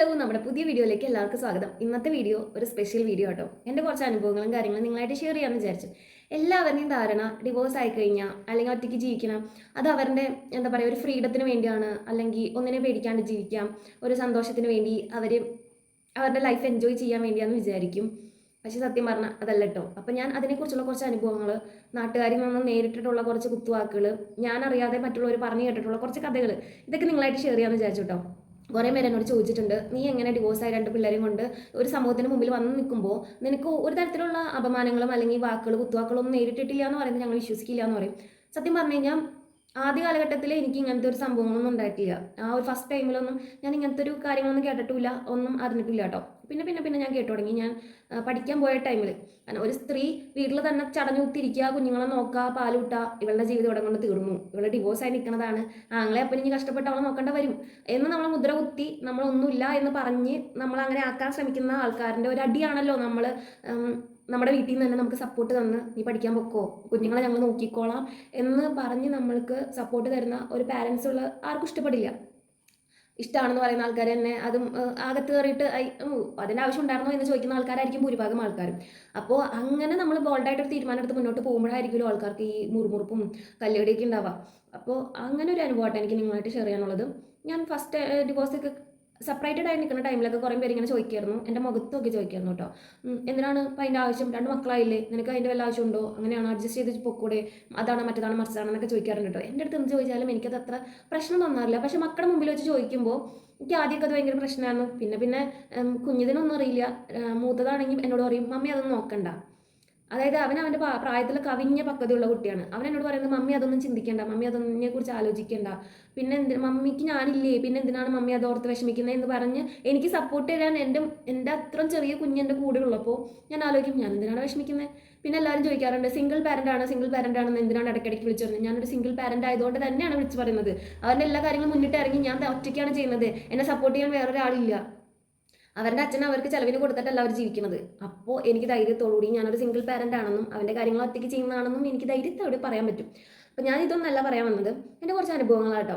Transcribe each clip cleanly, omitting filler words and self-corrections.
Hello, നമ്മുടെ പുതിയ വീഡിയോയിലേക്ക് എല്ലാവർക്കും സ്വാഗതം. ഇന്നത്തെ വീഡിയോ ഒരു സ്പെഷ്യൽ വീഡിയോ കേട്ടോ. എൻ്റെ കുറച്ച് അനുഭവങ്ങളും കാര്യങ്ങളും നിങ്ങളായിട്ട് ഷെയർ ചെയ്യാമെന്ന് വിചാരിച്ചു. എല്ലാവരുടെയും ധാരണ ഡിവോഴ്സ് ആയി കഴിഞ്ഞാൽ അല്ലെങ്കിൽ ഒറ്റയ്ക്ക് ജീവിക്കണം, അത് അവരുടെ എന്താ പറയുക ഒരു ഫ്രീഡത്തിന് വേണ്ടിയാണ്, അല്ലെങ്കിൽ ഒന്നിനെ പേടിക്കാണ്ട് ജീവിക്കാം, ഒരു സന്തോഷത്തിന് വേണ്ടി അവർ അവരുടെ ലൈഫ് എൻജോയ് ചെയ്യാൻ വേണ്ടിയാണെന്ന് വിചാരിക്കും. പക്ഷെ സത്യം പറഞ്ഞാൽ അതല്ല കേട്ടോ. അപ്പം ഞാൻ അതിനെക്കുറിച്ചുള്ള കുറച്ച് അനുഭവങ്ങൾ, നാട്ടുകാരിൽ നിന്ന് നേരിട്ടിട്ടുള്ള കുറച്ച് കുത്തുവാക്കുകൾ, ഞാൻ അറിയാതെ മറ്റുള്ളവർ പറഞ്ഞു കേട്ടിട്ടുള്ള കുറച്ച് കഥകൾ, ഇതൊക്കെ നിങ്ങളായിട്ട് ഷെയർ ചെയ്യാമെന്ന് വിചാരിച്ചു കേട്ടോ. കുറേ പേര് എന്നോട് ചോദിച്ചിട്ടുണ്ട്, നീ എങ്ങനെ ഡിവോഴ്സായി 2 പിള്ളേരെയും കൊണ്ട് ഒരു സമൂഹത്തിന് മുമ്പിൽ വന്ന് നിൽക്കുമ്പോൾ നിനക്ക് ഒരു തരത്തിലുള്ള അപമാനങ്ങളും അല്ലെങ്കിൽ വാക്കുകൾ കുത്തുവാക്കുകളൊന്നും നേരിട്ടിട്ടില്ല എന്ന് പറയുന്നത് ഞങ്ങൾ വിശ്വസിക്കില്ല എന്ന് പറയും. സത്യം പറഞ്ഞു കഴിഞ്ഞാൽ ആദ്യ കാലഘട്ടത്തിൽ എനിക്ക് ഇങ്ങനത്തെ ഒരു സംഭവങ്ങളൊന്നും ഉണ്ടായിട്ടില്ല. ആ ഒരു ഫസ്റ്റ് ടൈമിലൊന്നും ഞാൻ ഇങ്ങനത്തെ ഒരു കാര്യങ്ങളൊന്നും കേട്ടിട്ടില്ല, ഒന്നും അറിഞ്ഞിട്ടില്ല കേട്ടോ. പിന്നെ പിന്നെ പിന്നെ ഞാൻ കേട്ടു തുടങ്ങി. ഞാൻ പഠിക്കാൻ പോയ ടൈമിൽ ഒരു സ്ത്രീ വീട്ടിൽ തന്നെ ചടഞ്ഞു കുത്തിരിക്കുക, കുഞ്ഞുങ്ങളെ നോക്കുക, പാലൂട്ടുക, ഇവളുടെ ജീവിതം ഇവിടെ കൊണ്ട് തീർന്നു, ഇവളുടെ ഡിവോഴ്സായി നിൽക്കുന്നതാണ്, ആങ്ങളെ അപ്പം ഇനി കഷ്ടപ്പെട്ട് അവളെ നോക്കേണ്ട വരും എന്ന് നമ്മളെ മുദ്ര കുത്തി നമ്മളൊന്നുമില്ല എന്ന് പറഞ്ഞ് നമ്മളങ്ങനെ ആക്കാൻ ശ്രമിക്കുന്ന ആൾക്കാരുടെ ഒരു അടിയാണല്ലോ നമ്മൾ നമ്മുടെ വീട്ടിൽ നിന്ന് തന്നെ നമുക്ക് സപ്പോർട്ട് തന്ന് നീ പഠിക്കാൻ പൊക്കോ, കുഞ്ഞുങ്ങളെ ഞങ്ങൾ നോക്കിക്കോളാം എന്ന് പറഞ്ഞ് നമ്മൾക്ക് സപ്പോർട്ട് തരുന്ന ഒരു പാരൻസ് ഉള്ള ആർക്കും ഇഷ്ടപ്പെടില്ല. ഇഷ്ടമാണെന്ന് പറയുന്ന ആൾക്കാർ തന്നെ അതും അകത്ത് കയറിയിട്ട് അതിൻ്റെ ആവശ്യം ഉണ്ടായിരുന്നോ എന്ന് ചോദിക്കുന്ന ആൾക്കാരായിരിക്കും ഭൂരിഭാഗം ആൾക്കാരും. അപ്പോൾ അങ്ങനെ നമ്മൾ ബോൾഡായിട്ടൊരു തീരുമാനം എടുത്ത് മുന്നോട്ട് പോകുമ്പോഴായിരിക്കുമല്ലോ ആൾക്കാർക്ക് ഈ മുറുമുറുപ്പും കല്ലുകടിയൊക്കെ ഉണ്ടാവുക. അപ്പോൾ അങ്ങനെ ഒരു അനുഭവമായിട്ട് എനിക്ക് നിങ്ങളായിട്ട് ഷെയർ ചെയ്യാനുള്ളത്. ഞാൻ ഫസ്റ്റ് ഡിവോഴ്സൊക്കെ സെപ്പറേറ്റഡ് ആയി നിൽക്കുന്ന ടൈമിലൊക്കെ കുറേ പേര് ഇങ്ങനെ ചോദിക്കായിരുന്നു, എൻ്റെ മുഖത്തൊക്കെ ചോദിക്കായിരുന്നു കേട്ടോ. എന്തിനാണ് ഇപ്പം അതിൻ്റെ ആവശ്യം, 2 മക്കളായില്ലേ, നിനക്ക് അതിൻ്റെ വല്ല ആവശ്യമുണ്ടോ, അങ്ങനെയാണ് അഡ്ജസ്റ്റ് ചെയ്ത് പൊക്കൂടെ, അതാണ് മറ്റേതാണ് മറിച്ചതാണെന്നൊക്കെ ചോദിക്കാറുണ്ട് കേട്ടോ. എൻ്റെ അടുത്ത് എന്ത് ചോദിച്ചാലും എനിക്കത് അത്ര പ്രശ്നം തോന്നാറില്ല. പക്ഷെ മക്കളുടെ മുമ്പിൽ വെച്ച് ചോദിക്കുമ്പോൾ എനിക്ക് ആദ്യമൊക്കെ അത് ഭയങ്കര പ്രശ്നമായിരുന്നു. പിന്നെ പിന്നെ കുഞ്ഞിതിനൊന്നും അറിയില്ല. മൂത്തതാണെങ്കിൽ എന്നോട് പറയും, മമ്മി അതൊന്നും നോക്കണ്ട. അതായത് അവൻ്റെ പ്രായത്തിൽ കവിഞ്ഞ പക്വതയുള്ള കുട്ടിയാണ്. അവൻ എന്നോട് പറയുന്നത്, മമ്മി അതൊന്നും ചിന്തിക്കേണ്ട, മമ്മി അതൊന്നിനെ കുറിച്ച് ആലോചിക്കേണ്ട, പിന്നെ മമ്മിക്ക് ഞാനില്ലേ, പിന്നെ എന്തിനാണ് മമ്മി അതോർത്ത് വിഷമിക്കുന്നത് എന്ന് പറഞ്ഞ് എനിക്ക് സപ്പോർട്ട് തരാൻ എൻ്റെ അത്രയും ചെറിയ കുഞ്ഞെൻ്റെ കൂടെ ഉള്ളപ്പോൾ ഞാൻ ആലോചിക്കും, ഞാൻ എന്തിനാണ് വിഷമിക്കുന്നത്. പിന്നെ എല്ലാവരും ചോദിക്കാറുണ്ട്, സിംഗിൾ പാരൻ്റ് ആണെന്ന് എന്തിനാണ് ഇടയ്ക്കിടയ്ക്ക് വിളിച്ചു പറയുന്നത്. ഞാനൊരു സിംഗിൾ പാരൻ്റ് ആയതുകൊണ്ട് തന്നെയാണ് വിളിച്ച് പറയുന്നത്. അവൻ്റെ എല്ലാ കാര്യങ്ങളും മുന്നിട്ട് ഇറങ്ങി ഞാൻ ഒറ്റയ്ക്കാണ് ചെയ്യുന്നത്, എന്നെ സപ്പോർട്ട് ചെയ്യാൻ വേറൊരാളില്ല. അവരുടെ അച്ഛൻ അവർക്ക് ചിലവിന് കൊടുത്തിട്ടല്ല അവർ ജീവിക്കുന്നത്. അപ്പോൾ എനിക്ക് ധൈര്യത്തോടുകൂടി ഞാനൊരു സിംഗിൾ പാരൻ്റ് ആണെന്നും അവൻ്റെ കാര്യങ്ങൾ ഒറ്റയ്ക്ക് ചെയ്യുന്നതാണെന്നും എനിക്ക് ധൈര്യത്തോടെ പറയാൻ പറ്റും. അപ്പോൾ ഞാൻ ഇതൊന്നല്ല പറയാൻ വന്നത്, എൻ്റെ കുറച്ച് അനുഭവങ്ങളാട്ടോ.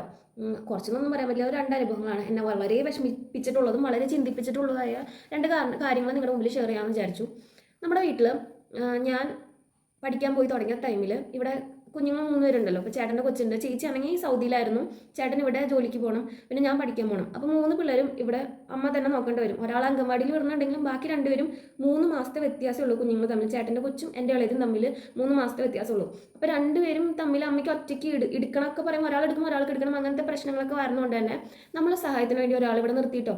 കുറച്ചൊന്നും പറയാൻ പറ്റില്ല, ഒരു 2 അനുഭവങ്ങളാണ് എന്നെ വളരെ വിഷമിപ്പിച്ചിട്ടുള്ളതും വളരെ ചിന്തിപ്പിച്ചിട്ടുള്ളതായ 2 കാര്യങ്ങൾ നിങ്ങളുടെ മുമ്പിൽ ഷെയർ ചെയ്യാമെന്ന് വിചാരിച്ചു. നമ്മുടെ വീട്ടിൽ ഞാൻ പഠിക്കാൻ പോയി തുടങ്ങിയ ടൈമിൽ ഇവിടെ കുഞ്ഞുങ്ങൾ 3 പേരുണ്ടല്ലോ. അപ്പോൾ ചേട്ടൻ്റെ കൊച്ചുണ്ട്, ചേച്ചിയാണെങ്കിൽ സൗദിയിലായിരുന്നു, ചേട്ടൻ ഇവിടെ ജോലിക്ക് പോകണം, പിന്നെ ഞാൻ പഠിക്കാൻ പോകണം. അപ്പോൾ 3 പിള്ളേരും ഇവിടെ അമ്മ തന്നെ നോക്കേണ്ടി വരും. ഒരാൾ അംഗൻവാടിയിൽ വരുന്നുണ്ടെങ്കിലും ബാക്കി 2 പേരും 3 മാസത്തെ വ്യത്യാസമുള്ളൂ കുഞ്ഞുങ്ങൾ തമ്മിൽ. ചേട്ടൻ്റെ കൊച്ചും എൻ്റെ ഇളയതും തമ്മിൽ 3 മാസത്തെ വ്യത്യാസമുള്ളൂ. അപ്പോൾ 2 പേരും തമ്മിൽ അമ്മയ്ക്ക് ഒറ്റയ്ക്ക് എടുക്കണമൊക്കെ പറയും, ഒരാൾ എടുക്കും ഒരാൾക്ക് എടുക്കണം, അങ്ങനത്തെ പ്രശ്നങ്ങളൊക്കെ വരുന്നതുകൊണ്ട് തന്നെ നമ്മളെ സഹായത്തിന് വേണ്ടി ഒരാൾ ഇവിടെ നിർത്തിയിട്ടോ.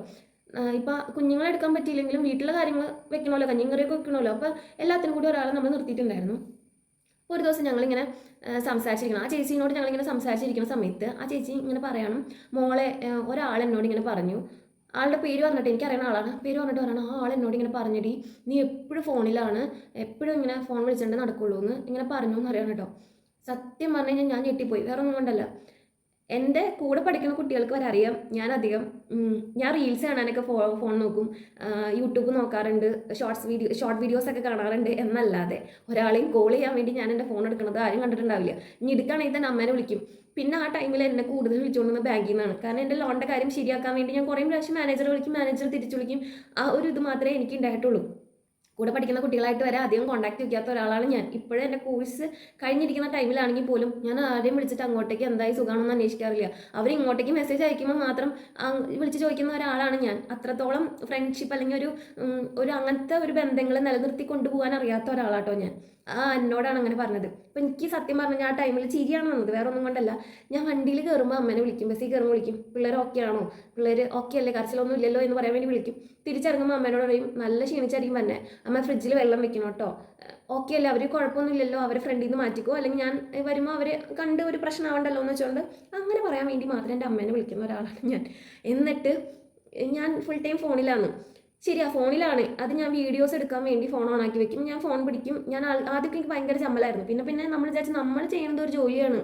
ഇപ്പം കുഞ്ഞുങ്ങളെ എടുക്കാൻ പറ്റിയില്ലെങ്കിലും വീട്ടിലെ കാര്യങ്ങൾ വെക്കണമല്ലോ, കഞ്ഞിയും കറിയൊക്കെ വെക്കണമല്ലോ. അപ്പോൾ എല്ലാത്തിനും കൂടി ഒരാളെ നമ്മൾ നിർത്തിയിട്ടുണ്ടായിരുന്നു. ഒരു ദിവസം ഞങ്ങളിങ്ങനെ സംസാരിച്ചിരിക്കണം, ആ ചേച്ചിയോട് ഞങ്ങളിങ്ങനെ സംസാരിച്ചിരിക്കുന്ന സമയത്ത് ആ ചേച്ചി ഇങ്ങനെ പറയണം, മോളെ ഒരാൾ എന്നോട് ഇങ്ങനെ പറഞ്ഞു, ആളുടെ പേര് പറഞ്ഞിട്ട്, എനിക്കറിയുന്ന ആളാണ്, പേര് പറഞ്ഞിട്ട് പറയണം, ആ ആൾ എന്നോട് ഇങ്ങനെ പറഞ്ഞടി, നീ എപ്പോഴും ഫോണിലാണ്, എപ്പോഴും ഇങ്ങനെ ഫോൺ വിളിച്ചിട്ട് നടക്കുള്ളൂ എന്ന് ഇങ്ങനെ പറഞ്ഞു എന്ന് അറിയണം കേട്ടോ. സത്യം പറഞ്ഞു കഴിഞ്ഞാൽ ഞാൻ ഞെട്ടിപ്പോയി. വേറെ ഒന്നും കൊണ്ടല്ല, എൻ്റെ കൂടെ പഠിക്കുന്ന കുട്ടികൾക്ക് വരെ അറിയാം ഞാൻ റീൽസ് കാണാനൊക്കെ ഫോൺ നോക്കും, യൂട്യൂബ് നോക്കാറുണ്ട്, ഷോർട്ട് വീഡിയോസൊക്കെ കാണാറുണ്ട് എന്നല്ലാതെ ഒരാളെയും കോൾ ചെയ്യാൻ വേണ്ടി ഞാൻ എൻ്റെ ഫോൺ എടുക്കുന്നത് ആരും കണ്ടിട്ടുണ്ടാവില്ല. ഇനി എടുക്കുകയാണെങ്കിൽ തന്നെ അമ്മേനെ വിളിക്കും. പിന്നെ ആ ടൈമിൽ എന്നെ കൂടുതൽ വിളിച്ചുകൊണ്ടുവന്നത് ബാങ്കിൽ നിന്നാണ്. കാരണം എൻ്റെ ലോണിൻ്റെ കാര്യം ശരിയാക്കാൻ വേണ്ടി ഞാൻ കുറേ പ്രാവശ്യം മാനേജറെ വിളിക്കും, മാനേജർ തിരിച്ചു വിളിക്കും. ആ ഒരു ഇത് മാത്രമേ എനിക്ക് ഉണ്ടായിട്ടുള്ളൂ. കൂടെ പഠിക്കുന്ന കുട്ടികളായിട്ട് വരെ അധികം കോൺടാക്ട് വയ്ക്കാത്ത ഒരാളാണ് ഞാൻ. ഇപ്പോഴും എൻ്റെ കോഴ്സ് കഴിഞ്ഞിരിക്കുന്ന ടൈമിലാണെങ്കിൽ പോലും ഞാൻ ആരെയും വിളിച്ചിട്ട് അങ്ങോട്ടേക്ക് എന്തായി സുഖമാണെന്ന് അന്വേഷിക്കാറില്ല. അവർ ഇങ്ങോട്ടേക്ക് മെസ്സേജ് അയക്കുമ്പോൾ മാത്രം വിളിച്ച് ചോദിക്കുന്ന ഒരാളാണ് ഞാൻ. അത്രത്തോളം ഫ്രണ്ട്ഷിപ്പ് അല്ലെങ്കിൽ ഒരു അങ്ങനത്തെ ഒരു ബന്ധങ്ങൾ നിലനിർത്തി കൊണ്ടുപോകാൻ അറിയാത്ത ഒരാളാട്ടോ ഞാൻ. എന്നോടാണ് അങ്ങനെ പറഞ്ഞത്. അപ്പോൾ എനിക്ക് സത്യം പറഞ്ഞാൽ ആ ടൈമിൽ ചിരിയാണ് വന്നത്, വേറെ ഒന്നും കൊണ്ടല്ല. ഞാൻ വണ്ടിയിൽ കയറുമ്പോൾ അമ്മേനെ വിളിക്കും, ബസ്സിൽ കയറുമ്പോൾ വിളിക്കും, പിള്ളേർ ഓക്കെ ആണോ, പിള്ളേർ ഓക്കെ അല്ലേ, കരച്ചിലൊന്നും ഇല്ലല്ലോ എന്ന് പറയാൻ വേണ്ടി വിളിക്കും. തിരിച്ചിറങ്ങുമ്പോൾ അമ്മേനോട് പറയും, നല്ല ക്ഷീണിച്ചായിരിക്കും തന്നെ, അമ്മ ഫ്രിഡ്ജിൽ വെള്ളം വെക്കണം കേട്ടോ, ഓക്കെ അല്ലേ, അവർ കുഴപ്പമൊന്നുമില്ലല്ലോ, അവരെ ഫ്രണ്ടിൽ നിന്ന് മാറ്റിക്കോ, അല്ലെങ്കിൽ ഞാൻ വരുമ്പോൾ അവർ കണ്ട് ഒരു പ്രശ്നമാവണ്ടല്ലോ എന്ന് വെച്ചുകൊണ്ട് അങ്ങനെ പറയാൻ വേണ്ടി മാത്രം എൻ്റെ അമ്മേനെ വിളിക്കുന്ന ഒരാളാണ് ഞാൻ. എന്നിട്ട് ഞാൻ ഫുൾ ടൈം ഫോണിലാണ്. ശരിയാ, ഫോണിലാണ്. അത് ഞാൻ വീഡിയോസ് എടുക്കാൻ വേണ്ടി ഫോൺ ഓണാക്കി വെക്കും, ഞാൻ ഫോൺ പിടിക്കും. ഞാൻ ആദ്യമൊക്കെ എനിക്ക് ഭയങ്കര ചമ്മലായിരുന്നു. പിന്നെ നമ്മൾ വിചാരിച്ചു നമ്മൾ ചെയ്യുന്നത് ഒരു ജോലിയാണ്,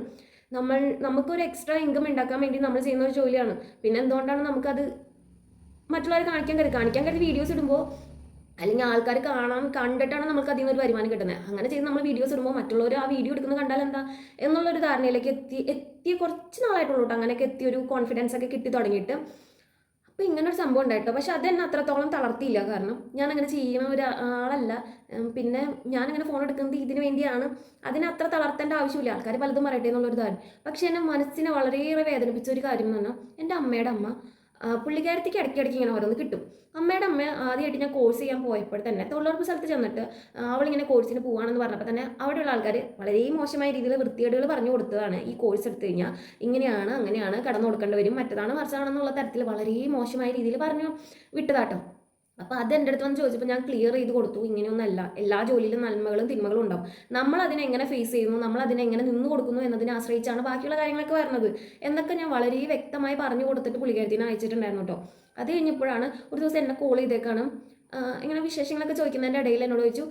നമുക്കൊരു എക്സ്ട്രാ ഇൻകം ഉണ്ടാക്കാൻ വേണ്ടി നമ്മൾ ചെയ്യുന്ന ഒരു ജോലിയാണ്. പിന്നെ എന്തുകൊണ്ടാണ് നമുക്കത് മറ്റുള്ളവരെ കാണിക്കാൻ കരുതി വീഡിയോസ് ഇടുമ്പോൾ, അല്ലെങ്കിൽ ആൾക്കാർ കണ്ടിട്ടാണ് നമുക്ക് അതിൽ നിന്നൊരു വരുമാനം കിട്ടുന്നത്. അങ്ങനെ ചെയ്ത് നമ്മൾ വീഡിയോസ് ഇടുമ്പോൾ മറ്റുള്ളവർ ആ വീഡിയോ എടുക്കുന്നത് കണ്ടാൽ എന്താ എന്നുള്ളൊരു ധാരണയിലേക്ക് എത്തി കുറച്ച് നാളായിട്ടുള്ളൂ കേട്ടോ. അങ്ങനെയൊക്കെ എത്തിയൊരു കോൺഫിഡൻസ് ഒക്കെ കിട്ടി തുടങ്ങിയിട്ട്. അപ്പോൾ ഇങ്ങനെ ഒരു സംഭവം ഉണ്ടായിട്ടോ. പക്ഷെ അതെന്നെ അത്രത്തോളം തളർത്തിയില്ല. കാരണം ഞാൻ അങ്ങനെ ചെയ്യുന്ന ഒരു ആളല്ല. പിന്നെ ഞാനിങ്ങനെ ഫോൺ എടുക്കുന്നത് ഇതിന് വേണ്ടിയാണ്. അതിനെ അത്ര തളർത്തേണ്ട ആവശ്യമില്ല. ആൾക്കാർ പലതും പറയട്ടെ എന്നുള്ളൊരു ഇതാണ്. പക്ഷെ എന്നെ മനസ്സിനെ വളരെയേറെ വേദനിപ്പിച്ച ഒരു കാര്യം എന്ന് പറഞ്ഞാൽ എൻ്റെ അമ്മയുടെ അമ്മ പുള്ളിക്കാരത്തേക്ക് ഇടയ്ക്കിടയ്ക്ക് ഇങ്ങനെ ഓരോന്ന് കിട്ടും. അമ്മയുടെ അമ്മ ആദ്യമായിട്ട് ഞാൻ കോഴ്സ് ചെയ്യാൻ പോയപ്പോൾ തന്നെ തൊഴിലുറപ്പ് സ്ഥലത്ത് ചെന്നിട്ട് അവളിങ്ങനെ കോഴ്സിന് പോവാണെന്ന് പറഞ്ഞപ്പോൾ തന്നെ അവിടെയുള്ള ആൾക്കാർ വളരെ മോശമായ രീതിയിൽ വൃത്തികേടുകൾ പറഞ്ഞു കൊടുത്തതാണ്. ഈ കോഴ്സ് എടുത്തു കഴിഞ്ഞാൽ ഇങ്ങനെയാണ് അങ്ങനെയാണ് കടന്നു കൊടുക്കേണ്ടി വരും, മറ്റതാണ് മറിച്ചാണെന്നുള്ള തരത്തിൽ വളരെ മോശമായ രീതിയിൽ പറഞ്ഞു വിട്ടതാട്ടോ. അപ്പോൾ അത് എൻ്റെ അടുത്ത് വന്ന് ചോദിച്ചപ്പോൾ ഞാൻ ക്ലിയർ ചെയ്ത് കൊടുത്തു. ഇങ്ങനെയൊന്നല്ല, എല്ലാ ജോലിയിലും നന്മകളും തിന്മകളും ഉണ്ടാവും. നമ്മൾ അതിനെങ്ങനെ ഫേസ് ചെയ്യുന്നു, നമ്മൾ അതിനെങ്ങനെ നിന്ന് കൊടുക്കുന്നു എന്നതിനെ ആശ്രയിച്ചാണ് ബാക്കിയുള്ള കാര്യങ്ങളൊക്കെ വരുന്നത് എന്നൊക്കെ ഞാൻ വളരെ വ്യക്തമായി പറഞ്ഞു കൊടുത്തിട്ട് പുള്ളിക്കാരത്തിനെ അയച്ചിട്ടുണ്ടായിരുന്നു കേട്ടോ. അത് കഴിഞ്ഞപ്പോഴാണ് ഒരു ദിവസം എന്നെ കോൾ ചെയ്തേക്കാണ്. ഇങ്ങനെ വിശേഷങ്ങളൊക്കെ ചോദിക്കുന്നതിൻ്റെ ഇടയിൽ എന്നോട് ചോദിച്ചു,